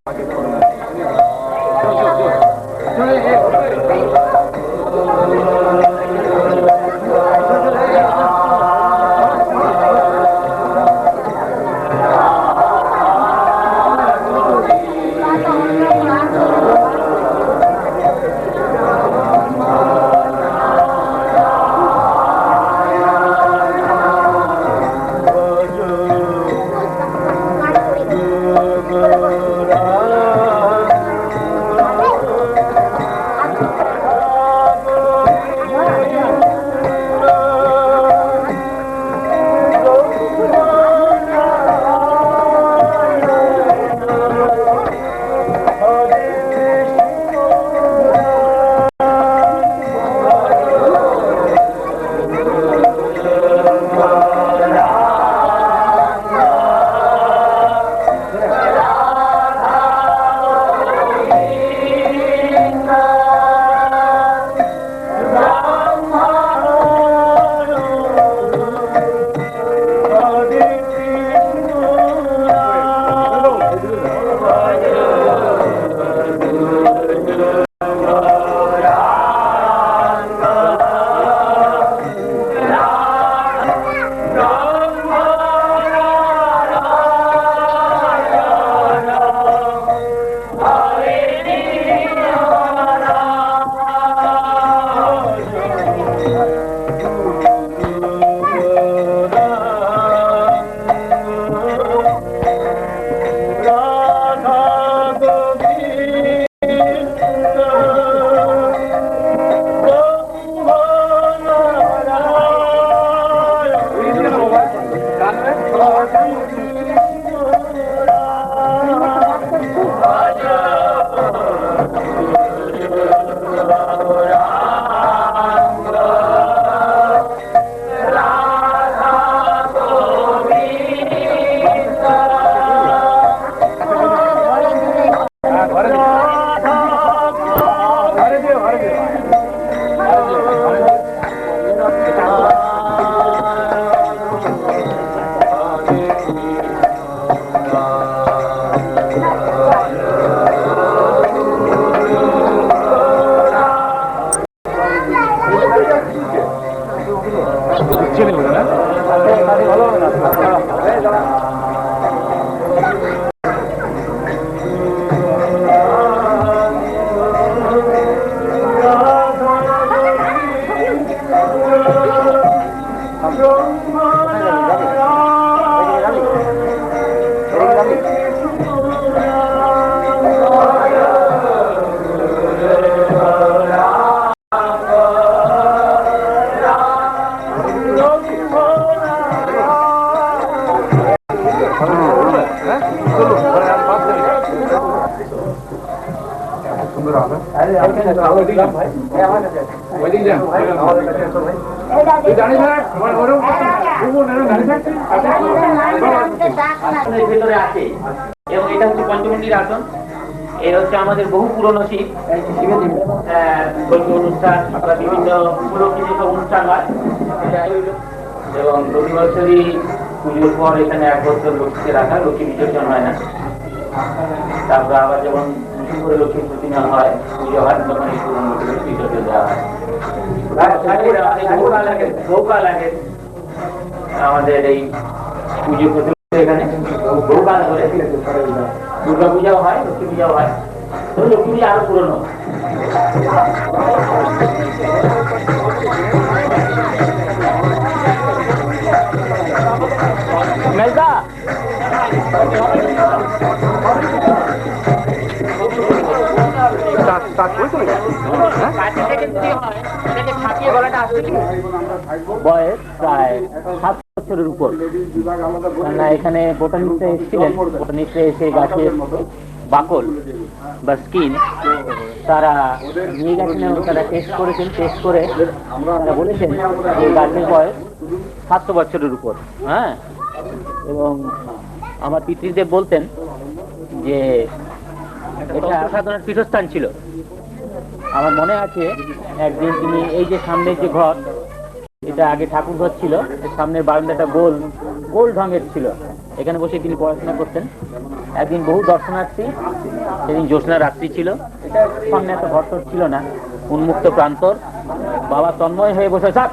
ভেতরে আছে এবং এটা হচ্ছে পঞ্চমন্ডির আসন। এই হচ্ছে আমাদের বহু পুরনো শিব অনুষ্ঠান বা বিভিন্ন উপলক্ষে যেসব অনুষ্ঠান হয় সেটা হইল। এবং প্রতি বছরই পুজোর পর এখানে 1 বছর লক্ষ্মীকে রাখা, লক্ষ্মী বিসর্জন হয় না। তারপর আবার যখন নতুন করে লক্ষ্মী প্রতিমা হয়, পুজো হয়, তখন এই পুরনো লক্ষ্মীকে বিসর্জন দেওয়া হয়। বহুকাল আগে আমাদের এই পুজো এখানে বহুকাল ধরে দুর্গা পূজাও হয়, লক্ষ্মী পূজাও হয়। লক্ষ্মী পূজা আরো পুরনো। মেলদা বয়স প্রায় 7 বছরের উপর। এখানে বোটানিস্টে এসেছিলেন, বোটানিস্টে এসে গাছের বাকল বা স্কিন তারা নিয়ে গেছেন এবং তারা টেস্ট করেছেন। টেস্ট করে তারা বলেছেন যে গাছের বয়স 700 বছরের উপর। হ্যাঁ, এবং আমার পিতৃদেব বলতেন যে এটা সাধনার পীঠস্থান ছিল। আমার মনে আছে একদিন তিনি এই যে সামনের যে ঘর, এটা আগে ঠাকুর ঘর ছিল, সামনের বারান্দাটা গোল ঢঙের ছিল, এখানে বসে তিনি পড়াশোনা করতেন। একদিন বহু দর্শনার্থী, সেদিন জ্যোৎস্না রাত্রি ছিল, এটা সামনে এত ঘরটর ছিল না, উন্মুক্ত প্রান্তর। বাবা তন্ময় হয়ে বসে থাক,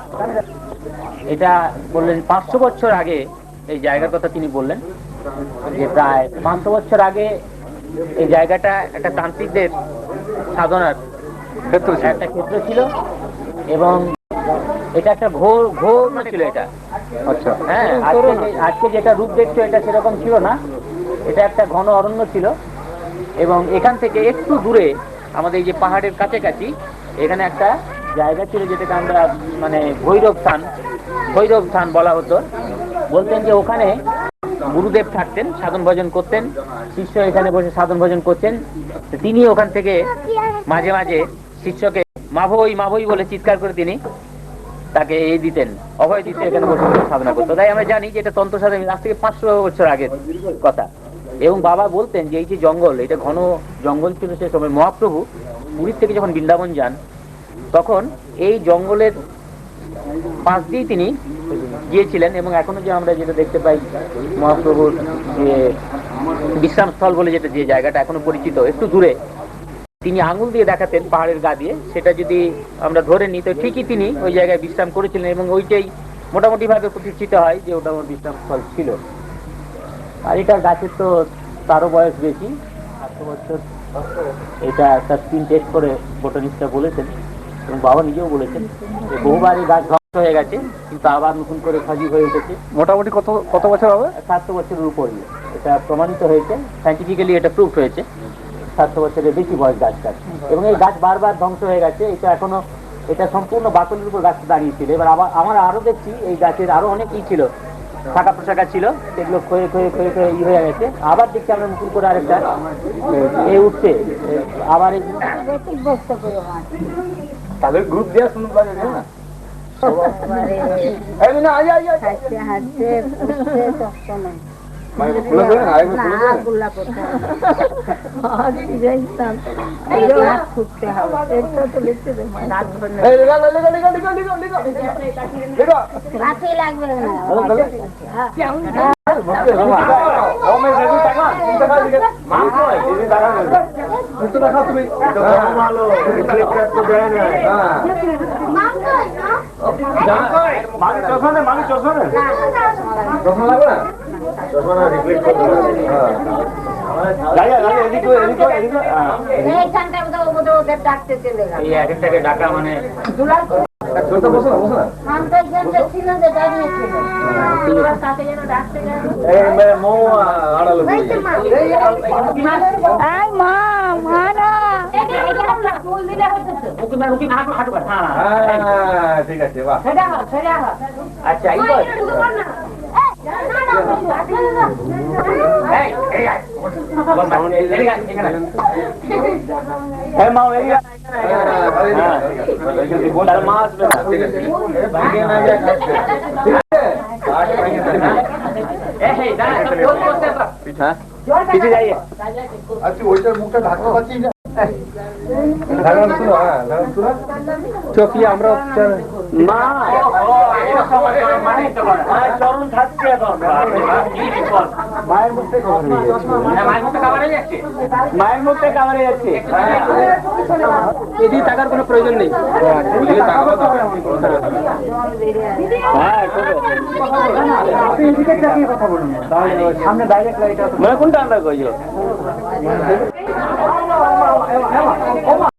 এটা বললেন 500 বছর আগে এই জায়গার কথা তিনি বললেন, যে প্রায় 500 বছর আগে এই জায়গাটা একটা তান্ত্রিকদের সাধনার একটা ক্ষেত্র ছিল এবং এটা একটা ঘোর ছিল এটা। আচ্ছা, হ্যাঁ, আজকে যেটা রূপ দেখছো এটা সেরকম ছিল না, এটা একটা ঘন অরণ্য ছিল। এবং এখান থেকে একটু দূরে আমাদের এই যে পাহাড়ের কাছাকাছি এখানে একটা জায়গা ছিল যেটাকে আমরা মানে ভৈরব স্থান বলা হতো। বলতেন যে ওখানে গুরুদেব থাকতেন, সাধন ভজন করতেন, শিষ্য এখানে বসে সাধন ভজন করতেন। তিনি ওখান থেকে মাঝে মাঝে শিষ্যকে মাভই বলে চিৎকার করে তিনি তাকে এই দিতেন, অভয় দিতে, এখানে বসে সাধনা করতো। তাই আমরা জানি যে এটা তন্ত্র সাধনা আজ থেকে 500 বছর আগের কথা। এবং বাবা বলতেন যে এই যে জঙ্গল, এটা ঘন জঙ্গল ছিল সে সময়। মহাপ্রভু পুরীর থেকে যখন বৃন্দাবন যান তখন এই জঙ্গলের পাশ দিয়ে তিনি গিয়েছিলেন। এবং এখনো যে আমরা যেটা দেখতে পাই মহাপ্রভুর যে বিশ্রামস্থল বলে যেটা যে জায়গাটা এখনো পরিচিত, একটু দূরে তিনি আঙুল দিয়ে দেখাতেন পাহাড়ের গা দিয়ে, সেটা যদি আমরা ধরে নিই তো ঠিকই তিনি ওই জায়গায় বিশ্রাম করেছিলেন। এবং ওইটাই মোটামুটি ভাবে প্রতিষ্ঠিত হয় যে ওটা আমার বিশ্রামস্থল ছিল। আর এটা গাছের তো তারও বয়স বেশি, 800 বছর। এটা একটা স্কিন টেস্ট করে বোটানিস্টরা বলেছেন এবং বাবা নিজেও বলেছেন যে বহুবার এই গাছ ধ্বংস হয়ে গেছে কিন্তু আবার নতুন করে সজীব হয়ে উঠেছে। মোটামুটি কত বছর হবে? 700 বছরের উপরই এটা প্রমাণিত হয়েছে, সাইন্টিফিক্যালি এটা প্রুফ হয়েছে। 700 বছরের বেশি বয়স গাছ। এবং এই গাছ বারবার ধ্বংস হয়ে গেছে। এটা সম্পূর্ণ বাকলের উপর গাছ দাঁড়িয়েছিল। এবার আমরা আরো দেখছি এই গাছের আরো অনেক ছিল, শাখা প্রশাখা ছিল, সেগুলো ক্ষয়ে হয়ে গেছে। আবার দেখছি আমরা নতুন করে আরেকটা এই উঠছে আবার। তাদের গ্রুপ দেওয়া শুনুন না মামি চশমা নেই, মামি চশমা নেই। চশমা লাগবে না? চশমা না রিফ্লেক্ট করতে পারে। গাড়ি এদিকে এদিকে এদিকে। এইখানটা বোধহয় ওদের ডাকতে চলে গেল। এই এক একটাকে ডাকা মানে চলতে বসো না, বসো না। আমাদের এখানটা ছিল যে দাঁড়িয়েছিল। ওরা তাকে যেন ডাকতে গেল। এই মৌ আড়ালো এই মা, মা না। ফুল দিলে হইতেছে। ওকে না রুকি না হাঁটু কর। হ্যাঁ হ্যাঁ, ঠিক আছে, বাহ। সেটা হয়, সেটা হয়। আচ্ছা এই বল এই এই আয় বল মা এদিকে আয়, এখানে আয়। এই মা এদিকে আয়, এখানে আয়, এখানে আয়। তার মা আসবে না। ঠিক আছে। ভাগে না যায় খাচ্ছে। ঠিক আছে? আজ ভাগে না। এই দাঁড়া বল বসে তো। হ্যাঁ? পিছে যাইয়ে আচ্ছা, ওইটার মুখটা ঢাকতে পারছিস না? ঢাকনা শুনো, হ্যাঁ, ঢাকনা শুনো। চোখি আমরা মা ও এই সময় মানে তো বল মায়ের চরণ থাকছে এখন কি বল মায়ের মুখে খবর নিয়ে মায়ের মুখে কামড়ে যাচ্ছে মায়ের মুখে কামড়ে যাচ্ছে এদিকে টাকার কোনো প্রয়োজন নেই হ্যাঁ আপনি এদিকে তাকিয়ে কথা বলুন, তাহলে সামনে ডাইরেক্ট লাইট আছে। মানে কোনটা আমরা কইছো